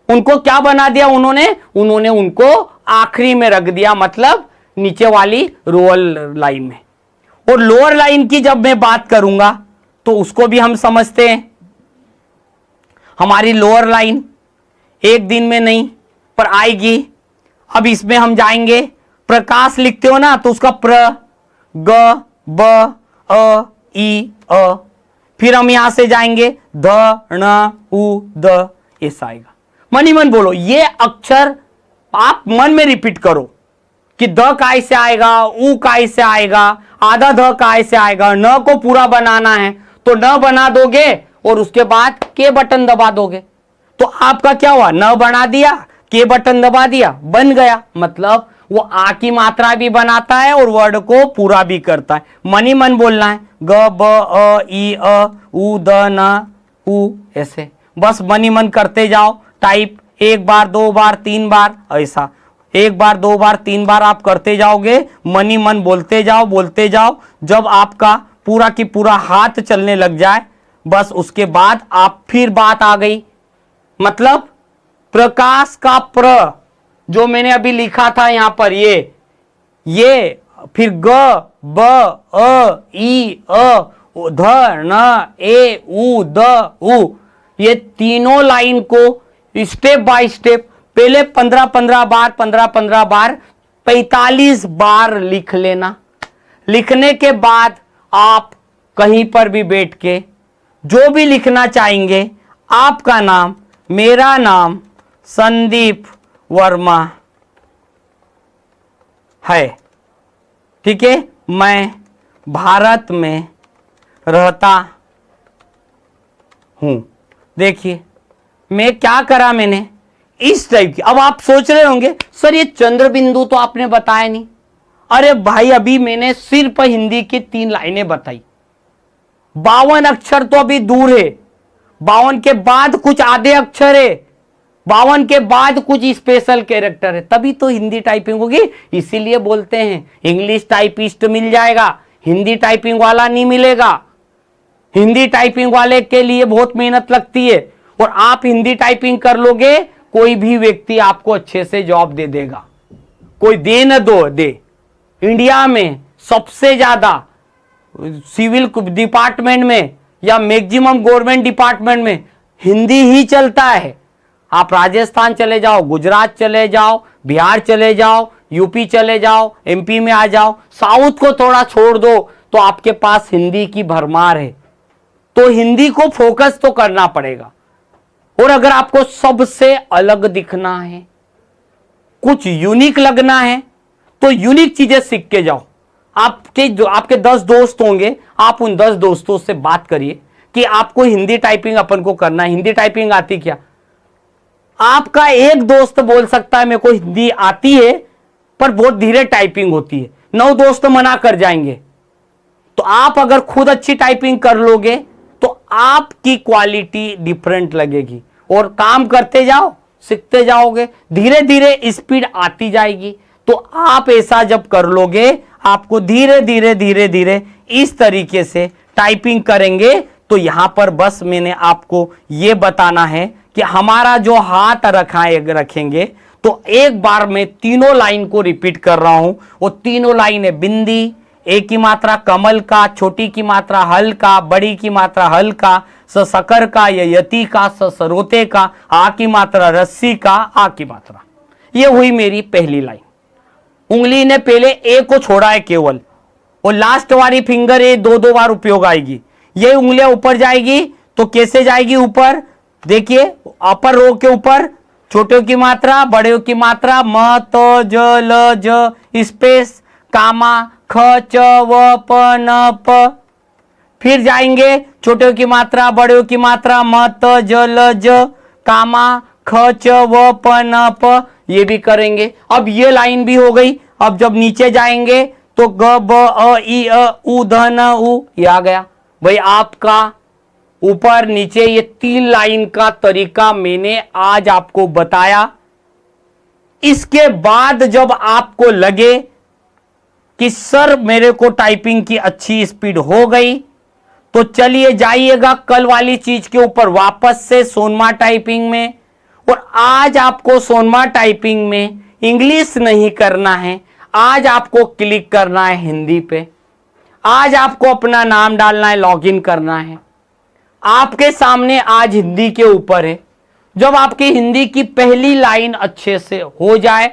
उनको क्या बना दिया उन्होंने उनको आखिरी में रख दिया, मतलब नीचे वाली रोअल लाइन में। और लोअर लाइन की जब मैं बात करूंगा तो उसको भी हम समझते हैं। हमारी लोअर लाइन एक दिन में नहीं पर आएगी। अब इसमें हम जाएंगे, प्रकाश लिखते हो ना तो उसका प्र ग ब अ ई अ, फिर हम यहां से जाएंगे ध ण उ द, ऐसा आएगा। मन ही मन बोलो, ये अक्षर आप मन में रिपीट करो कि द काय से आएगा, उ काय से आएगा, आधा ध काय से आएगा। न को पूरा बनाना है तो न बना दोगे और उसके बाद के बटन दबा दोगे, तो आपका क्या हुआ, न बना दिया, के बटन दबा दिया, बन गया। मतलब वो आ की मात्रा भी बनाता है और वर्ड को पूरा भी करता है। मन ही मन बोलना है, ग ब अ ई अ उ द न उ, ऐसे बस मन ही मन करते जाओ टाइप। एक बार, दो बार, तीन बार, ऐसा एक बार, दो बार, तीन बार आप करते जाओगे, मन ही मन बोलते जाओ। जब आपका पूरा की पूरा हाथ चलने लग जाए, बस उसके बाद आप फिर बात आ गई। मतलब प्रकाश का प्र जो मैंने अभी लिखा था यहां पर, ये फिर ग ब अ ई अ ध न ए उ द उ, ये तीनों लाइन को स्टेप बाय स्टेप पहले 15-15 बार 45 बार लिख लेना। लिखने के बाद आप कहीं पर भी बैठ के जो भी लिखना चाहेंगे, आपका नाम, मेरा नाम संदीप वर्मा है, ठीक है, मैं भारत में रहता हूं। देखिए मैं क्या करा, मैंने इस टाइप की। अब आप सोच रहे होंगे सर ये चंद्र बिंदु तो आपने बताया नहीं। अरे भाई अभी मैंने सिर्फ हिंदी की 3 लाइनें बताई, 52 अक्षर तो अभी दूर है, 52 के बाद कुछ आधे अक्षर है, 52 के बाद कुछ स्पेशल कैरेक्टर है, तभी तो हिंदी टाइपिंग होगी। इसीलिए बोलते हैं इंग्लिश टाइपिस्ट मिल जाएगा, हिंदी टाइपिंग वाला नहीं मिलेगा। हिंदी टाइपिंग वाले के लिए बहुत मेहनत लगती है, और आप हिंदी टाइपिंग कर लोगे, कोई भी व्यक्ति आपको अच्छे से जॉब दे देगा। कोई दे न दे, इंडिया में सबसे ज्यादा सिविल डिपार्टमेंट में या मैक्सिमम गवर्नमेंट डिपार्टमेंट में हिंदी ही चलता है। आप राजस्थान चले जाओ, गुजरात चले जाओ, बिहार चले जाओ, यूपी चले जाओ, एमपी में आ जाओ, साउथ को थोड़ा छोड़ दो तो आपके पास हिंदी की भरमार है। तो हिंदी को फोकस तो करना पड़ेगा। और अगर आपको सबसे अलग दिखना है, कुछ यूनिक लगना है, तो यूनिक चीजें सीख के जाओ। आपके 10 दोस्त होंगे, आप उन 10 दोस्तों से बात करिए कि आपको हिंदी टाइपिंग अपन को करना है। हिंदी टाइपिंग आती क्या? आपका एक दोस्त बोल सकता है मेरे को हिंदी आती है पर बहुत धीरे टाइपिंग होती है, 9 दोस्त मना कर जाएंगे। तो आप अगर खुद अच्छी टाइपिंग कर लोगे तो आपकी क्वालिटी डिफरेंट लगेगी, और काम करते जाओ, सीखते जाओगे, धीरे धीरे स्पीड आती जाएगी। तो आप ऐसा जब कर लोगे, आपको धीरे धीरे इस तरीके से टाइपिंग करेंगे। तो यहां पर बस मैंने आपको यह बताना है कि हमारा जो हाथ रखेंगे, तो एक बार मैं तीनों लाइन को रिपीट कर रहा हूं। वो तीनों लाइन है बिंदी, ए की मात्रा कमल का, छोटी की मात्रा हल का, बड़ी की मात्रा हल का, स सकर का, यति का, स सरोते का, आ की मात्रा रस्सी का, आ की मात्रा। ये हुई मेरी पहली लाइन। उंगली ने पहले ए को छोड़ा है केवल, और लास्ट वाली फिंगर ए 2-2 बार उपयोग आएगी। ये उंगलियां ऊपर जाएगी तो कैसे जाएगी ऊपर? देखिए अपर रो के ऊपर छोटे की मात्रा, बड़े की मात्रा, म त ज ल ज स्पेस कामा ख च व प न प। फिर जाएंगे छोटे की मात्रा, बड़े की मात्रा, म त ज ल ज कामा ख च व प न प। ये भी करेंगे। अब ये लाइन भी हो गई। अब जब नीचे जाएंगे तो ग ब अ ई अ उ ध न उ, ये आ गया। भाई आपका ऊपर नीचे ये 3 लाइन का तरीका मैंने आज आपको बताया। इसके बाद जब आपको लगे कि सर मेरे को टाइपिंग की अच्छी स्पीड हो गई, तो चलिए जाइएगा कल वाली चीज के ऊपर वापस से सोनमा टाइपिंग में। और आज आपको सोनमा टाइपिंग में इंग्लिश नहीं करना है, आज आपको क्लिक करना है हिंदी पे। आज आपको अपना नाम डालना है, लॉगिन करना है। आपके सामने आज हिंदी के ऊपर है। जब आपकी हिंदी की पहली लाइन अच्छे से हो जाए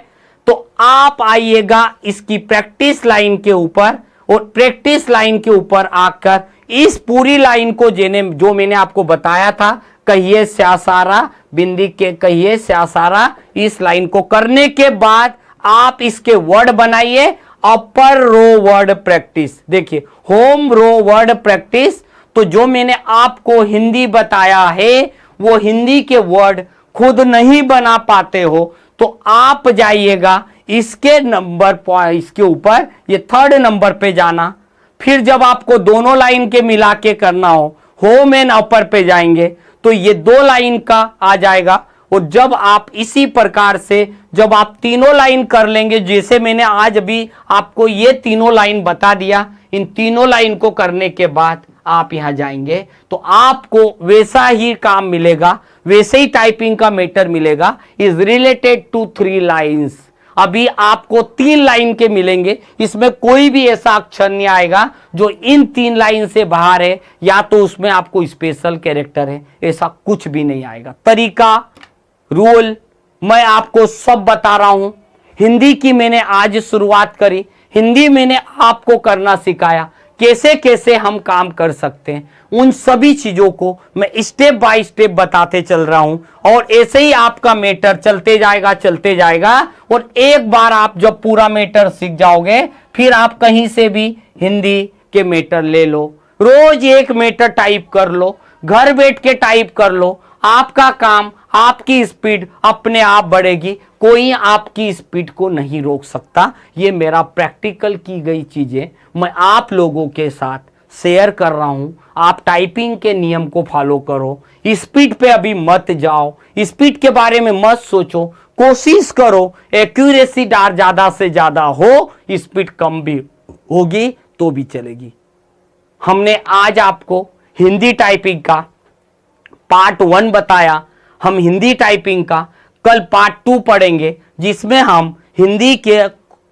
तो आप आइएगा इसकी प्रैक्टिस लाइन के ऊपर, और प्रैक्टिस लाइन के ऊपर आकर इस पूरी लाइन को जो मैंने आपको बताया था, कहिए स्यासारा बिंदी के कहिए स्यासारा, इस लाइन को करने के बाद आप इसके वर्ड बनाइए। अपर रो वर्ड प्रैक्टिस, देखिए होम रो वर्ड प्रैक्टिस। तो जो मैंने आपको हिंदी बताया है वो हिंदी के वर्ड खुद नहीं बना पाते हो तो आप जाइएगा इसके इसके ऊपर, ये 3rd नंबर पे जाना। फिर जब आपको दोनों लाइन के मिला के करना हो, होम एंड अपर पे जाएंगे तो ये 2 लाइन का आ जाएगा। और जब आप इसी प्रकार से जब आप तीनों लाइन कर लेंगे, जैसे मैंने आज भी आपको ये तीनों लाइन बता दिया, इन तीनों लाइन को करने के बाद आप यहां जाएंगे तो आपको वैसा ही काम मिलेगा, वैसे ही टाइपिंग का मैटर मिलेगा। Is related to 3 lines. अभी आपको 3 लाइन के मिलेंगे, इसमें कोई भी ऐसा अक्षर नहीं आएगा जो इन 3 लाइन से बाहर है, या तो उसमें आपको स्पेशल कैरेक्टर है, ऐसा कुछ भी नहीं आएगा। तरीका, रूल मैं आपको सब बता रहा हूं। हिंदी की मैंने आज शुरुआत करी, हिंदी मैंने आपको करना सिखाया, कैसे कैसे हम काम कर सकते हैं, उन सभी चीजों को मैं स्टेप बाय स्टेप बताते चल रहा हूं। और ऐसे ही आपका मैटर चलते जाएगा। और एक बार आप जब पूरा मैटर सीख जाओगे, फिर आप कहीं से भी हिंदी के मैटर ले लो, रोज एक मैटर टाइप कर लो, घर बैठ के टाइप कर लो। आपका काम, आपकी स्पीड अपने आप बढ़ेगी, कोई आपकी स्पीड को नहीं रोक सकता। ये मेरा प्रैक्टिकल की गई चीजें मैं आप लोगों के साथ शेयर कर रहा हूं। आप टाइपिंग के नियम को फॉलो करो, स्पीड पे अभी मत जाओ, स्पीड के बारे में मत सोचो, कोशिश करो एक्यूरेसी ज्यादा से ज्यादा हो, स्पीड कम भी होगी तो भी चलेगी। हमने आज आपको हिंदी टाइपिंग का पार्ट 1 बताया, हम हिंदी टाइपिंग का कल पार्ट 2 पढ़ेंगे, जिसमें हम हिंदी के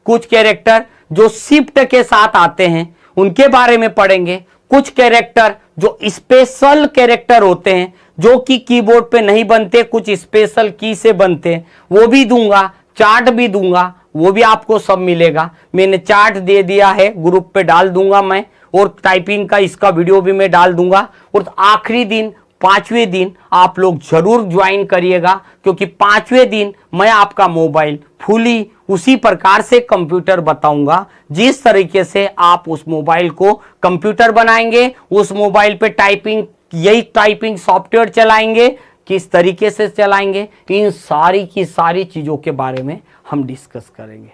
कुछ कैरेक्टर जो शिफ्ट के साथ आते हैं उनके बारे में पढ़ेंगे। कुछ कैरेक्टर जो स्पेशल कैरेक्टर होते हैं, जो कि कीबोर्ड पे नहीं बनते, कुछ स्पेशल की से बनते हैं, वो भी दूंगा। चार्ट भी दूंगा, वो भी आपको सब मिलेगा। मैंने चार्ट दे दिया है, ग्रुप पे डाल दूंगा मैं, और टाइपिंग का इसका वीडियो भी मैं डाल दूंगा। और आखिरी दिन 5वें दिन आप लोग जरूर ज्वाइन करिएगा, क्योंकि 5वें दिन मैं आपका मोबाइल फुली उसी प्रकार से कंप्यूटर बताऊंगा जिस तरीके से आप उस मोबाइल को कंप्यूटर बनाएंगे, उस मोबाइल पे टाइपिंग, यही टाइपिंग सॉफ्टवेयर चलाएंगे, किस तरीके से चलाएंगे, इन सारी की सारी चीजों के बारे में हम डिस्कस करेंगे।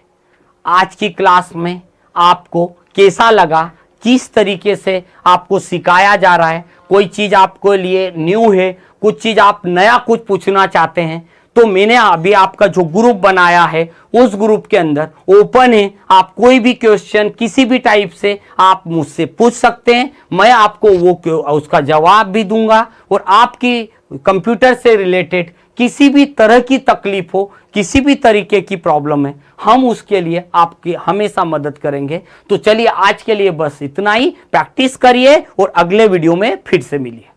आज की क्लास में आपको कैसा लगा, किस तरीके से आपको सिखाया जा रहा है, कोई चीज आपको लिए न्यू है, कुछ चीज आप नया कुछ पूछना चाहते हैं, तो मैंने अभी आपका जो ग्रुप बनाया है उस ग्रुप के अंदर ओपन है। आप कोई भी क्वेश्चन किसी भी टाइप से आप मुझसे पूछ सकते हैं, मैं आपको वो उसका जवाब भी दूंगा। और आपकी कंप्यूटर से रिलेटेड किसी भी तरह की तकलीफ हो, किसी भी तरीके की प्रॉब्लम है, हम उसके लिए आपकी हमेशा मदद करेंगे। तो चलिए आज के लिए बस इतना ही, प्रैक्टिस करिए और अगले वीडियो में फिर से मिलिए।